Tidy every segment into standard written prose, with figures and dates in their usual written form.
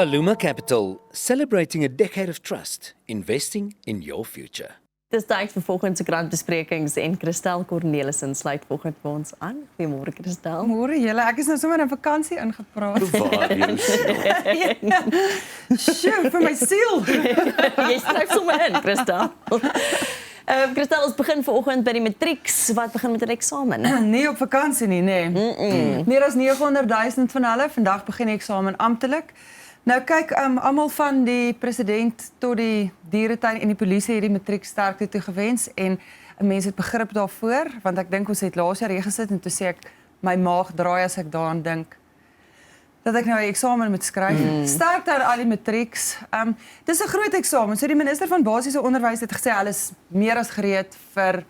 Aluma Capital, celebrating a decade of trust, investing in your future. Dis tyd vir volgende se krantbesprekings en Christel Cornelissen sluit volgende vir ons aan. Goeiemôre Christel. Môre julle, ek is nou sommer in vakansie ingepraat. Waar jy Sjoe, vir my siel. Jy skryf sommer in, Christel. Christel, ons begin vanoggend by die matrieks. Wat begin met 'n eksamen? Nie op vakansie nie, nee. Meer as 900 000 van hulle. Vandag begin die eksamen amptelik. Nou kyk, almal van die president tot die dieretuin en die polisie het die matriek sterkte toegewens en mense het begrip daarvoor, want ek dink ons het laas jaar hier gesit en toe sê ek, my maag draai as ek daaraan dink dat ek nou 'n eksamen moet skryf. Sterkte aan al die matrieks. Dis 'n groot eksamen. So die minister van basiese onderwys het gesê hulle is meer as gereed vir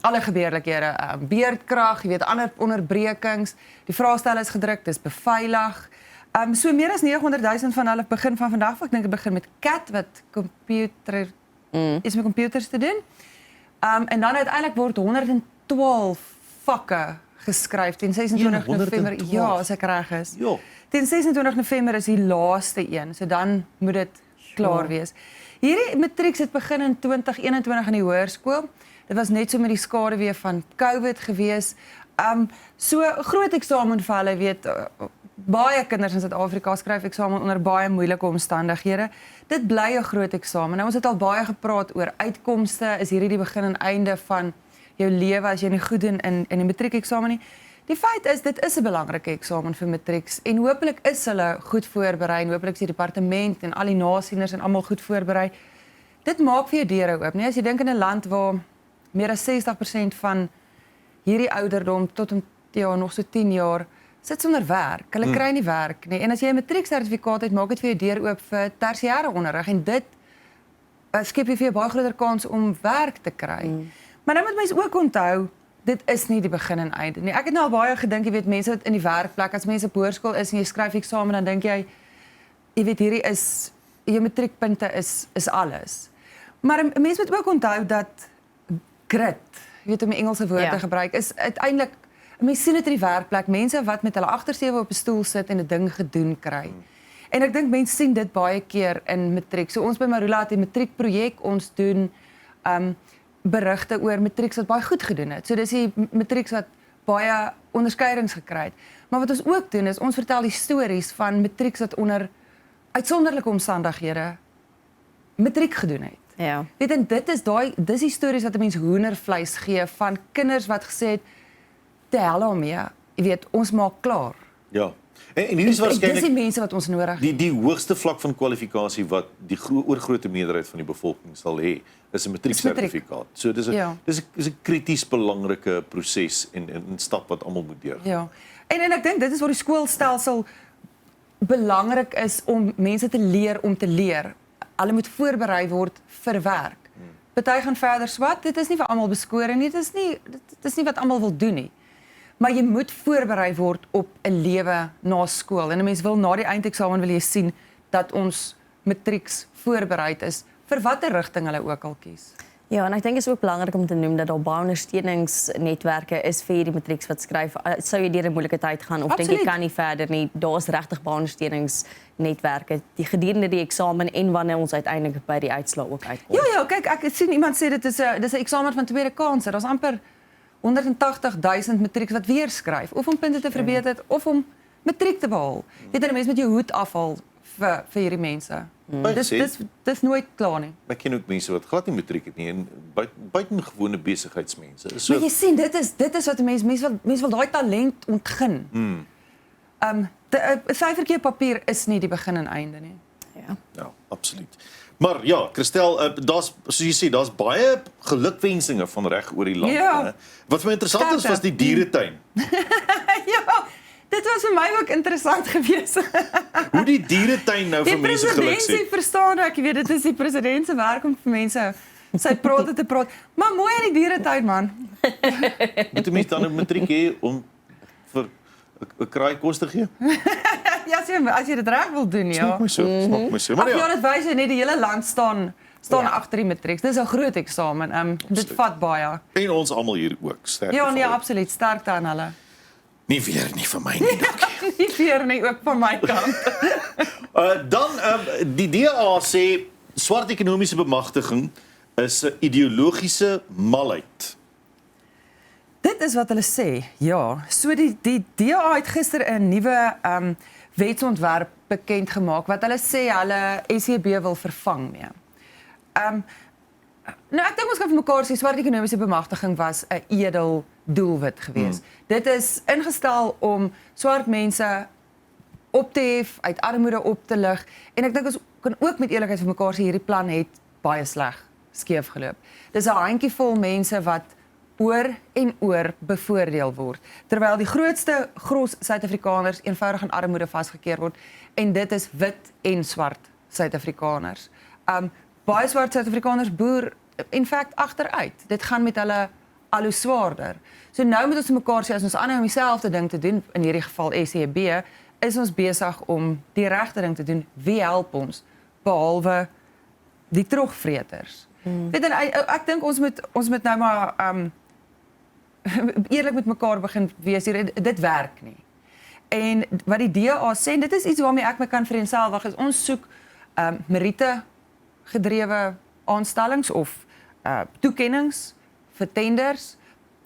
alle gebeurlikhede. Beerdkrag, jy weet, ander onderbrekings. Die vraestelle is gedruk, dis beveilig. So meer as 900 000 van hulle begin van vandag, ek dink dit begin met CAT wat is met computers te doen. En dan uiteindelik word 112 vakke geskryf teen 26 November. Ja, as ek reg is. Ja. Teen 26 November is die laaste een, so dan moet dit klaar wees. Hierdie matrieks het begin in 2021 in die hoërskool. Dit was net so met die skaduwee van COVID gewees. So 'n groot eksamen vir hulle, weet, baie kinders in Suid-Afrika skryf eksamen onder baie moeilike omstandighede. Dit bly 'n groot eksamen. Nou ons het al baie gepraat oor uitkomste. Is hierdie die begin en einde van jou lewe as jy nie goed doen in die matriekeksamen nie? Die feit is, dit is 'n belangrike eksamen vir matrieks en hopelik is hulle goed voorberei en hopelik is die departement en al die nasieners en almal goed voorberei. Dit maak vir jou deure oop, nee? As jy dink in 'n land waar meer as 60% van hierdie ouderdom tot nog so 10 jaar sit sonder werk. Hulle kry nie werk nie. En as jy 'n matrieksertifikaat het, maak dit vir jou deur oop vir tersiêre onderrig en dit skep vir jou baie groter kans om werk te kry. Maar nou moet mense ook onthou, dit is nie die begin en einde nie. Ek het nou al baie gedink, jy weet, mense wat in die werkplek, as mense op hoërskool is en jy skryf eksamen, dan dink jy weet, hierdie is, jou matriekpunte is alles. Maar 'n mens moet ook onthou dat grit, jy weet, om die Engelse woord te gebruik, is uiteindelik, mense sien dit in die werkplek, mense wat met hulle agtersteewe op 'n stoel sit en 'n ding gedoen kry. En ek dink mense sien dit baie keer in matriek. So ons by Marula het 'n matriekprojek, ons doen berigte oor matrieks wat baie goed gedoen het. So dis die matrieks wat baie onderskeidings gekry het. Maar wat ons ook doen is, ons vertel die stories van matrieks wat onder uitsonderlike omstandighede matriek gedoen het. Ja. Weet, en dis die stories wat 'n mens hoendervleis gee van kinders wat gesê het, te hel daarmee, jy weet, ons maak klaar. Ja. En hierdie is waarskynlik dis die mense wat ons nodig het. die hoogste vlak van kwalifikasie wat die oorgrootste meerderheid van die bevolking sal hê, is 'n matrieksertifikaat. So dis 'n krities belangrike proses en 'n stap wat almal moet deurgaan. Ja. En ek dink dit is waar die skoolstelsel belangrik is om mense te leer om te leer. Hulle moet voorberei word vir werk. Party gaan verder swat, dit is nie vir almal beskoring nie, dit is nie wat almal wil doen nie. Maar jy moet voorberei word op 'n lewe na skool. En 'n mens wil na die eindeksamen wil jy sien dat ons matrieks voorberei is vir watter rigting hulle ook al kies. Ja, en ek dink dit is ook belangrik om te noem dat daar baie ondersteuningsnetwerke is vir hierdie matrieks wat skryf. Sou jy deur 'n moeilike tyd gaan of dink jy kan nie verder nie, daar's regtig baie ondersteuningsnetwerke die gedurende die eksamen en wanneer ons uiteindelik by die uitslae ook uitkom. Ja, kyk, ek het sien iemand sê dit is 'n eksamen van tweede kanse. Daar's amper 180 000 matrieks wat weer skryf, of om punte te verbeter het, of om matriek te behaal. Weet jy, mense met jou hoed afhaal vir hierdie mense. Dis nooit klaar nie. Ek ken ook mense wat glad nie matriek het nie en buitengewone besigheidsmense. So, maar jy sien, dit is wat mense wil daai talent ontgin. 'n syfertjie op papier is nie die begin en einde nie. Ja, absoluut. Maar ja, Christel, soos jy sê, daar's baie gelukwensinge van reg oor die land. Ja. Wat vir my interessant is, was die dieretuin. Ja, dit was vir my ook interessant geweest. Hoe die dieretuin nou vir mense geluk Die president verstaan ek, weet, dit is die president se werk om vir mense sy prate te praat. Maar mooi in die dieretuin, man. Moet 'n mens dan 'n matriek hê om vir 'n kraai kos te gee? Ja, as jy dit reg wil doen, ja. Smaak my so. Maar Ag ja, ja, dit wys jy net die hele land staan agter die matriek. Dis 'n groot eksamen. Dit vat baie. en ons almal hier ook. Sterk Ja, nee, geval. absoluut. Sterkte aan hulle. Nie weer nie vir my nie, dankie. Nie weer nie, ook van my kant. Dan die DA sê swart ekonomiese bemagtiging is 'n ideologiese malheid. Dit is wat hulle sê. Ja, so die DA het gister 'n nuwe wetsontwerp bekend gemaak wat hulle sê hulle SEB wil vervang mee. Nou ek dink ons kan vir mekaar sê swart ekonomiese bemagtiging was 'n edel doelwit gewees. Dit is ingestel om swart mense op te hef, uit armoede op te lig en ek dink ons kan ook met eerlikheid vir mekaar sê hierdie plan het baie sleg skeef geloop. Dis 'n handjievol mense wat oor en oor bevoordeel word, terwyl die grootste gros Suid-Afrikaners eenvoudig in armoede vasgekeer word en dit is wit en swart Suid-Afrikaners. Baie swart Suid-Afrikaners boer in feite agteruit. Dit gaan met hulle al hoe swaarder. So nou moet ons mekaar sê as ons aanhou om dieselfde ding te doen, in hierdie geval SEB, is ons besig om die regte ding te doen. Wie help ons behalwe die trogvreters? Weet jy, ek dink ons moet nou maar eerlik met mekaar begin wees hier. Dit werk nie. En wat die DA sê, dit is iets waarmee ek my kan vereenselwig, is ons soek meriete gedrewe aanstellings of toekennings vir tenders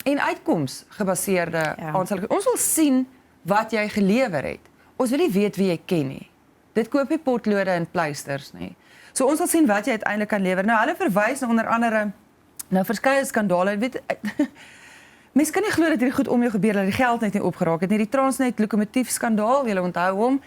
en uitkomsgebaseerde aanstellings. Ons wil sien wat jy gelewer het. Ons wil nie weet wie jy ken nie. Dit koop nie potlode en pleisters nie. So ons wil sien wat jy uiteindelik kan lewer. Nou hulle verwys na onder andere na verskeie skandale. Weet mense kan nie glo dat hierdie goed om jou gebeur dat die geld net nie opgeraak het nie. Die Transnet lokomotief skandaal, julle onthou hom.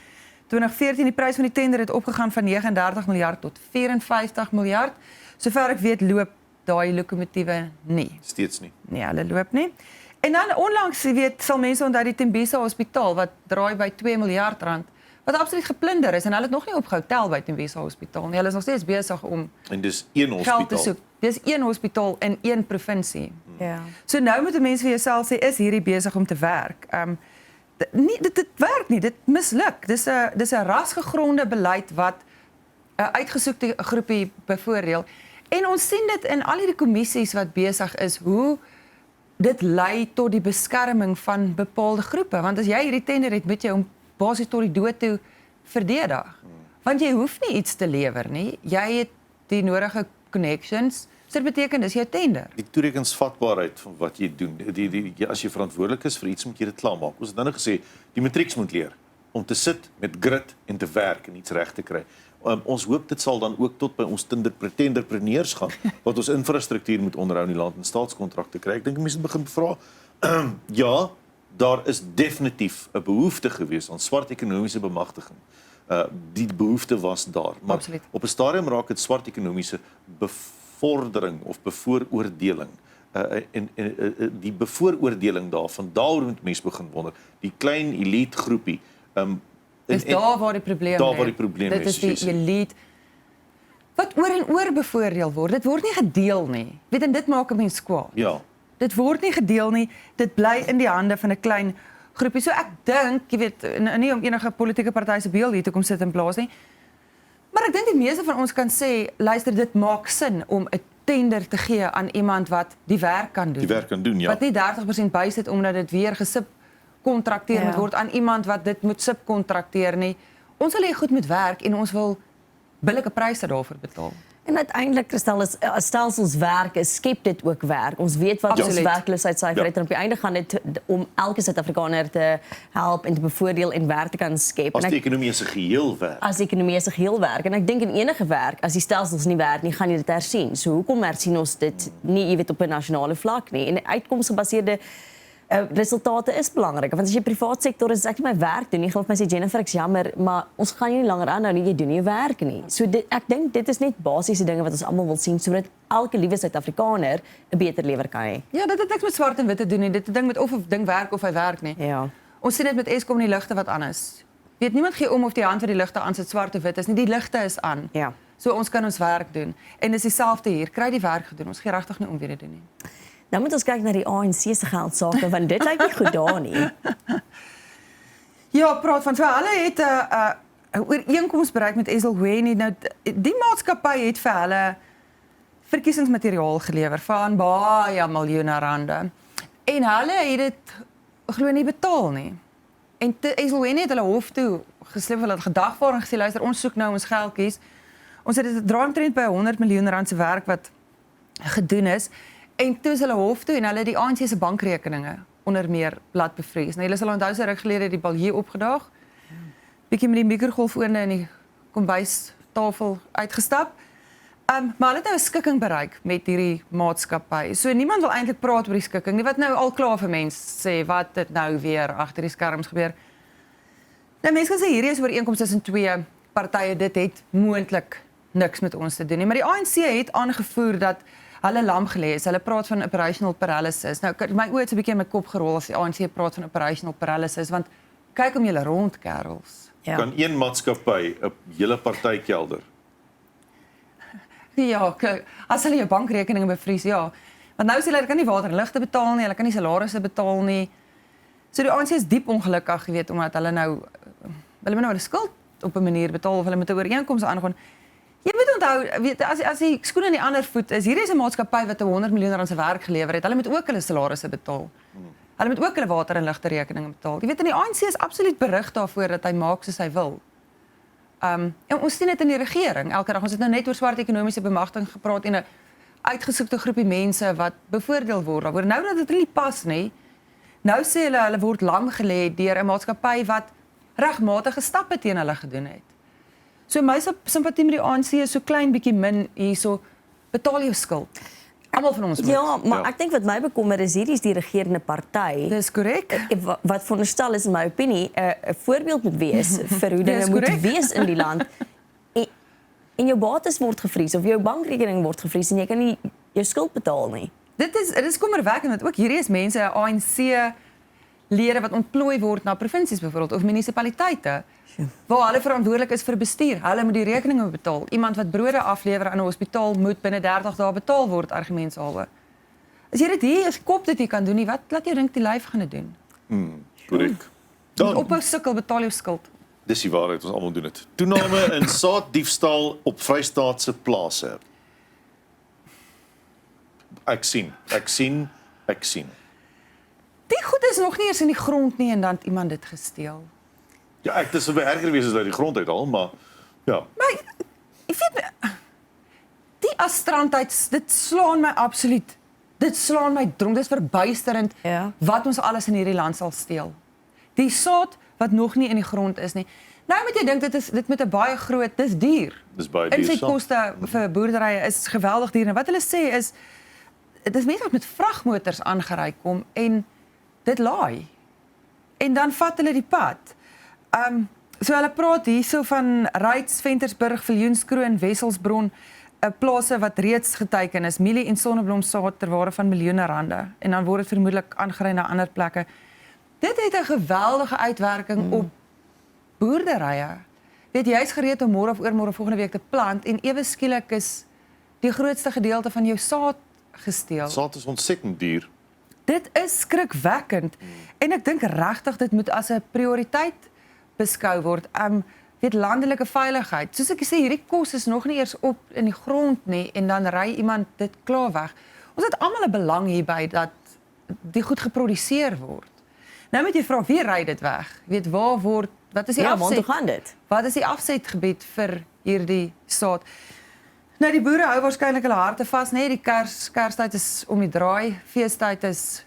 2014 die prys van die tender het opgegaan van 39 miljard tot 54 miljard. Sover ek weet loop daai lokomotiewe nie. Steeds nie. Nee, hulle loop nie. En dan onlangs, jy weet, sal mense onthou die Tembisa Hospitaal wat draai by 2 miljard rand wat absoluut geplunder is en hulle het nog nie opgehou tel by Tembisa Hospitaal nie. Hulle is nog steeds besig om en dis een hospitaal. Geld te soek. Dis een hospitaal in een provinsie. Ja. So nou moet 'n mens vir jouself sê, is hierdie besig om te werk? Dit werk nie, dit misluk. Dis 'n rasgegronde beleid wat 'n uitgesoekte groepie bevoordeel. En ons sien dit in al hierdie kommissies wat besig is, hoe dit lei tot die beskerming van bepaalde groepe. Want as jy hierdie tender het, moet jy hom basies tot die dood toe verdedig. Want jy hoef nie iets te lewer nie. Jy het die nodige connections. So dit beteken dis jou tender. Die toerekeningsvatbaarheid van wat jy doen. As jy verantwoordelik is vir iets, moet jy dit klaarmaak. Ons het nou gesê die matrieks moet leer om te sit met grit en te werk en iets reg te kry. Ons hoop dit sal dan ook tot by ons tenderpreneurs gaan wat ons infrastruktuur moet onderhou in die land en staatskontrakte kry. Ek dink mense moet begin vra ja, daar is definitief 'n behoefte gewees aan swart ekonomiese bemagtiging. Die behoefte was daar, maar Absoluut. op 'n stadium raak dit swart ekonomiese bevordering of bevooroordeling. Die bevooroordeling daaroor moet mense begin wonder. Die klein elite groepie Dis daar waar die probleem daar waar die probleem Dit is die elite wat oor en oor bevoordeel word. Dit word nie gedeel nie. Weet en dit maak 'n mens kwaad. Ja. Dit word nie gedeel nie. Dit bly in die hande van 'n klein groepie. So ek dink, jy weet, nie om enige politieke party se beeld hier te kom sit en blaas nie. Maar ek dink die meeste van ons kan sê, luister, dit maak sin om 'n tender te gee aan iemand wat die werk kan doen. Die werk kan doen, ja. Wat nie 30% bysit omdat dit weer gesubkontrakteer moet word aan iemand wat dit moet subkontrakteer nie. Ons wil hê goed moet werk en ons wil billike pryse daarvoor betaal. En uiteindelik, Christel, as stelsels werk, skep dit ook werk. Ons weet wat ons werkloosheidssyfer het en op die einde gaan dit om elke Suid-Afrikaner te help en te bevoordeel en werk te kan skep. As die ekonomie as 'n geheel werk. As die ekonomie as 'n geheel werk. En ek dink in enige werk, as die stelsels nie werk nie, gaan jy dit hersien. So hoekom hersien ons dit nie, jy weet, op 'n nasionale vlak nie? En uitkomsgebaseerde resultate is belangrik, want as jy privaat sektor is, ek nie my werk doen nie, gaan my sê Jennifer, ek's jammer, maar ons gaan nie langer aanhou nie, jy doen nie jou werk nie. So ek dink dit is net basiese dinge wat ons almal wil sien sodat elke liewe Suid-Afrikaner 'n beter lewer kan hê. Ja, dit het niks met swart en wit te doen nie. Dit het 'n ding met of 'n ding werk of hy werk nie. Ja. Ons sien dit met Eskom en die ligte wat aan is. Weet niemand gee om of die hand wat die ligte aan sit swart of wit is nie. Die ligte is aan. Ja. So ons kan ons werk doen. En dis dieselfde hier. Kry die werk gedoen. Ons gee regtig nie om weer te doen nie. Nou moet ons kyk na die ANC se geldsaake want dit lyk nie goed daar nie. Ja, praat van so hulle het 'n ooreenkoms bereik met Esselweni. Nou die maatskappy het vir hulle verkiesingsmateriaal gelewer van baie miljoene rande. En hulle het dit glo nie betaal nie. En Esselweni het hulle hof toe gesleep hulle het gedagvaar en gesê luister, ons soek nou ons geldjies. Ons het dit draai omtrent by 100 miljoen rand se werk wat gedoen is. En toe is hulle hof toe en hulle het die ANC se bankrekeninge onder meer laat bevries. Nou julle sal onthou sy ruk gelede die Balje opgedaag. Bietjie met die mikrogolfoonde in die kombuistafel uitgestap. Maar hulle het nou 'n skikking bereik met hierdie maatskappy. So niemand wil eintlik praat oor die skikking nie, wat nou al klaar vir mense sê wat dit nou weer agter die skerms gebeur. Nou mense kan sê hierdie is ooreenkoms tussen twee partye, dit het moontlik niks met ons te doen nie, maar die ANC het aangevoer dat hulle lam gelê is. Hulle praat van operational paralysis. Nou my oë het 'n bietjie in my kop gerol as die ANC praat van operational paralysis, want kyk om julle rond, kerels. Ja. Kan een maatskappy 'n hele party kelder? Ja, as hulle jou bankrekeninge bevries, ja. Want nou sê hulle kan nie water en ligte betaal nie, hulle kan nie salarisse betaal nie. So die ANC is diep ongelukkig, jy weet, omdat hulle nou hulle skuld op 'n manier betaal of hulle met 'n ooreenkoms aangaan. Jy moet onthou, weet as die skoen in die ander voet is, hierdie is 'n maatskappy wat 100 miljoen rand se werk gelewer het. Hulle moet ook hulle salarisse betaal. Hulle moet ook hulle water en ligte rekeninge betaal. Jy weet, en die ANC is absoluut berig daarvoor dat hy maak soos hy wil. En ons sien dit in die regering elke dag. Ons het nou net oor swart ekonomiese bemagtiging gepraat en 'n uitgesoekte groepie mense wat bevoordeel word daaroor. Nou dat dit nie pas nie. Nou sê hulle word lam gelê deur 'n maatskappy wat regmatige stappe teen hulle gedoen het. So my simpatie met die ANC is so klein bietjie min hierso, betaal jou skuld. Almal van ons moet. Ja, maar ek dink wat my bekommer is, hierdie is die regerende party. Dis korrek. Wat veronderstel is in my opinie 'n voorbeeld moet wees vir hoe dinge Dis moet korrek. wees in die land. En jou bates word gevries of jou bankrekening word gevries en jy kan nie jou skuld betaal nie. Dit is kommerwekkend want ook hierdie is mense ANC lede wat ontplooi word na provinsies byvoorbeeld of munisipaliteite waar hulle verantwoordelik is vir bestuur. Hulle moet die rekeninge betaal. Iemand wat brode aflewer aan 'n hospitaal moet binne 30 dae betaal word argumentshalwe. As jy dit hier as kop dit nie kan doen nie, wat laat jy dink die lyf gaan dit doen? Korrek. Dan ophou sukkel, betaal jou skuld. Dis die waarheid, ons almal doen dit. Toename in saaddiefstal op Vrystaatse plase. Ek sien. Die goed is nog nie eens in die grond nie en dan het iemand dit gesteel. Ja, ek dis sou erger wees as uit die grond uithaal, maar ja. Maar jy weet die astrandheid, dit slaan my absoluut. Dit slaan my dronk. Dit is verbuisterend wat ons alles in hierdie land sal steel. Die saad wat nog nie in die grond is nie. Nou moet jy dink dit met 'n baie groot, dis duur. Dis baie duur. Insetkoste vir boerderye is geweldig duur en wat hulle sê is dis mense wat met vragmotors aangery kom en dit laai. En dan vat hulle die pad. So hulle praat hierso van Reits, Ventersburg, Viljoenskroon, Wesselsbron, plase wat reeds geteken is, mielie en sonneblomsaad ter waarde van miljoene rande en dan word dit vermoedelik aangery na ander plekke. Dit het 'n geweldige uitwerking op boerderye. Weet jy, jy's gereed om môre of oormôre volgende week te plant en ewe skielik is die grootste gedeelte van jou saad gesteel. Saad is ontsettend duur. Dit is skrikwekkend en ek dink regtig dit moet as 'n prioriteit beskou word. Weet landelike veiligheid. Soos ek sê, hierdie kos is nog nie eers op in die grond nie en dan ry iemand dit klaar weg. Ons het almal 'n belang hierby dat die goed geproduseer word. Nou moet jy vra wie ry dit weg? Weet wat is die afset? Hoe gaan dit? Wat is die afsetgebied vir hierdie saad? Nou die boere hou waarskynlik hulle harte vas, nee, die Kerstyd is om die draai, feestyd is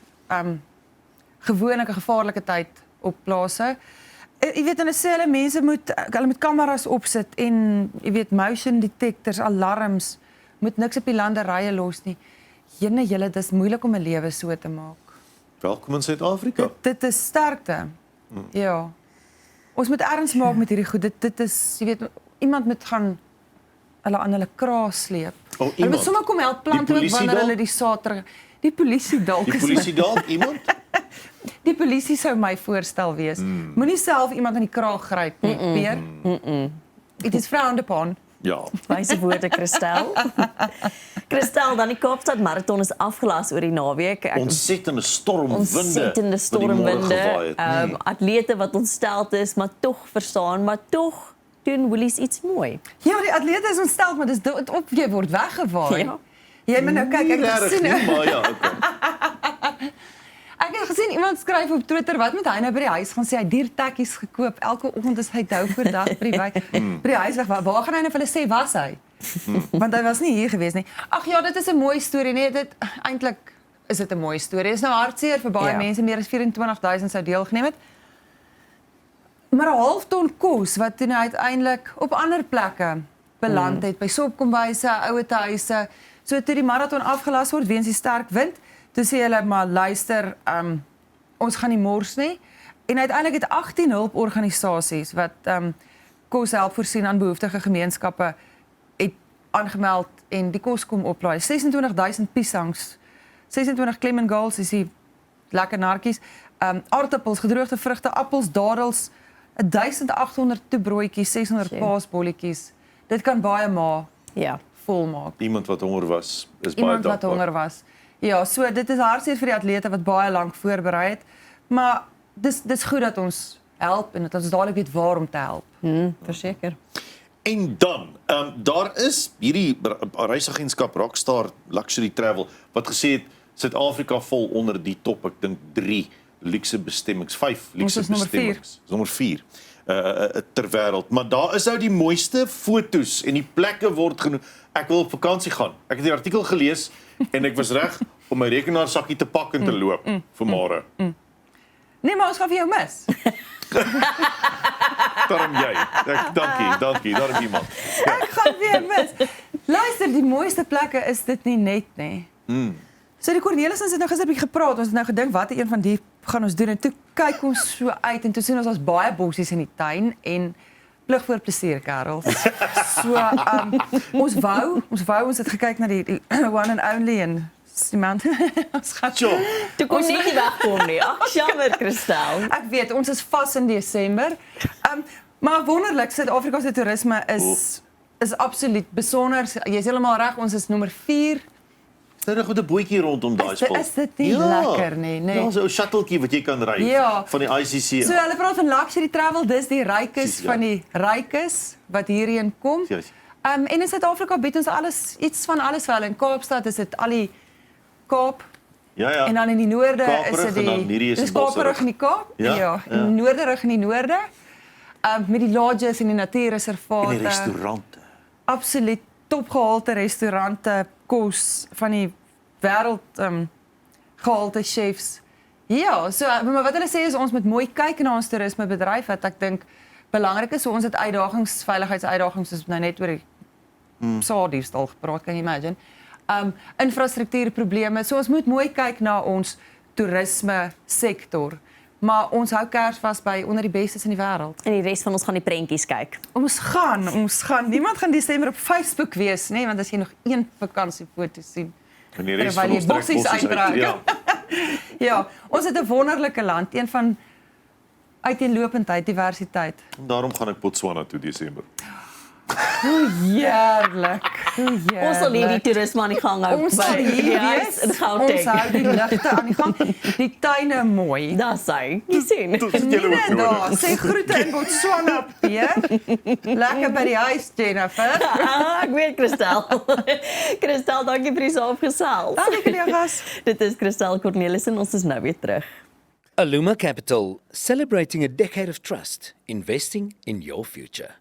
gewoonlik 'n gevaarlike tyd op plase. Jy weet, en hulle sê hulle mense moet kameras opsit en jy weet motion detectors, alarms, moet niks op die landerye los nie. Julle, dis moeilik om 'n lewe so te maak. Welkom in Suid-Afrika. Dit is sterkte. Ja. Ons moet erns maak met hierdie goed. Dit is, jy weet, iemand moet gaan hulle aan hulle kraas sleep. Hulle moet sommer kom help plant ook wanneer hulle die saad terug. Die polisie dalk. Die polisie dalk iemand? Die polisie sou my voorstel wees. Moenie self iemand aan die kraag gryp nie, Peer. It is frowned upon. Ja. Wyse woorde, Christel. Christel, dan die Kaapstad Marathon is afgelas oor die naweek. Ontsettende stormwinde. Ontsettende stormwinde. Atlete wat ontsteld is, maar tog verstaan, maar tog doen Woolies iets mooi. Ja, die atlete is ontsteld, maar dis op jy word weggevaar. Ja. Jy moet nou kyk, ek sien maar ja, okay. Ek het gesien iemand skryf op Twitter wat met hy nou by die huis gaan sê hy diertekkies gekoop. Elke oggend is hy dou voor dag by die wijk. By die huis weg. Waar gaan hy nou vir hulle sê was hy? Want hy was nie hier gewees nie. Ag ja, dit is 'n mooi storie, nee, dit eintlik is dit 'n mooi storie. Dit is nou hartseer vir baie mense, meer as 24,000 sou deelgeneem het. Maar 'n half ton kos wat toe nou uiteindelik op ander plekke beland het, by sopkombuise, ouer huise. So toe die marathon afgelas word weens die sterk wind, toe sê hulle maar luister, ons gaan nie mors nie. En uiteindelik het 18 hulporganisasies wat kos help voorsien aan behoeftige gemeenskappe het aangemeld en die kos kom oplaai. 26,000 piesangs, 26 Clemengals is die lekker nartjies, aardappels, gedroogde vrugte, appels, dadels, 1800 toebroodjies, 600 paasbolletjies. Dit kan baie Ja. volmaak. Iemand wat honger was, is baie Iemand wat dankbaar. honger was. Ja, so dit is hartseer vir die atlete wat baie lank voorberei het, maar dis goed dat ons help en dat ons dadelik weet waar om te help. Verseker. En dan, daar is hierdie reisagentskap Rockstar Luxury Travel wat gesê het Suid-Afrika val onder die top, ek dink 3 luxe bestemmings, 5 luxe is nommer bestemmings. Ons is nommer 4 ter wêreld. Maar daar is nou die mooiste fotos en die plekke word genoem. Ek wil op vakansie gaan. Ek het die artikel gelees en ek was reg om my rekenaarsakkie te pak en te loop vir môre. Nee, maar ons gaan vir jou mis. Daarom jy. Dankie, daar is iemand. Ek gaan weer mis. Luister, die mooiste plekke is dit nie net nie. So die Cornelissen het nou gister 'n bietjie gepraat. Ons het nou gedink watter een van die gaan ons doen en toe kyk ons so uit en toe sien ons baie bossies in die tuin en plig voor plesier, Karels. So ons het gekyk na die one and only en iemand ons gaan Sjoe. Toe kon nie wegkom nie. Ag, jammer, Christel. Ek weet ons is vas in Desember. Maar wonderlik, Suid-Afrika se toerisme is absoluut besonder. Jy's heeltemal reg, ons is nommer 4. Is daar 'n goeie bootjie rondom daai spul? Is dit nie lekker nie, nee. Ja, so 'n shuttletjie wat jy kan ry Ja. van die ICC. So hulle praat van luxury travel, dis die rykes Precies, ja. van die rykes wat hierheen kom. Juist. En in Suid-Afrika bied ons alles iets van alles vir hulle. In Kaapstad is dit al die Kaap Ja. en dan in die noorde Kaaperig is dit en dan hierdie is dis in Bosrug. Kaaperig in die Kaap. Ja, in die noorderig in die noorde. Met die lodges en die natuurreservate. En die restaurante. Absoluut topgehalte restaurante, kos van die wêreld gehalte chefs. Ja, so maar wat hulle sê is ons moet mooi kyk na ons toerismebedryf wat ek dink belangrik is. So ons het uitdagings, veiligheidsuitdagings soos nou net oor die saaddiefstal gepraat, kan jy imagine. Infrastruktuurprobleme. So ons moet mooi kyk na ons toerisme sektor. Maar ons hou kers vas by onder die bestes in die wêreld. En die res van ons gaan die prentjies kyk. Ons gaan. Niemand gaan Desember op Facebook wees, nee, want as jy nog een vakansiefoto sien, En die res terwyl van jy ons trek bossies bossies uit. uittrek. Ja. ja, ons het 'n wonderlike land, een van uiteenlopendheid, diversiteit. En daarom gaan ek Botswana toe Desember. Heerlik. Ons sal hier die toerisme aan die gang hou. Ons sal by hier die huis wees. in Ons Gauteng. hou die ligte aan die gang. Die tuine mooi. Daar sy. Jy sien. Dit is julle ook Nee, daar. nodig. Sê groete in Botswana, Pierre. Lekker by die huis, Jennifer. Ek weet Christel. Christel, dankie vir die saamgesels. Dankie collega's. Dit is Christel Cornelissen, ons is nou weer terug. Aluma Capital, celebrating a decade of trust, investing in your future.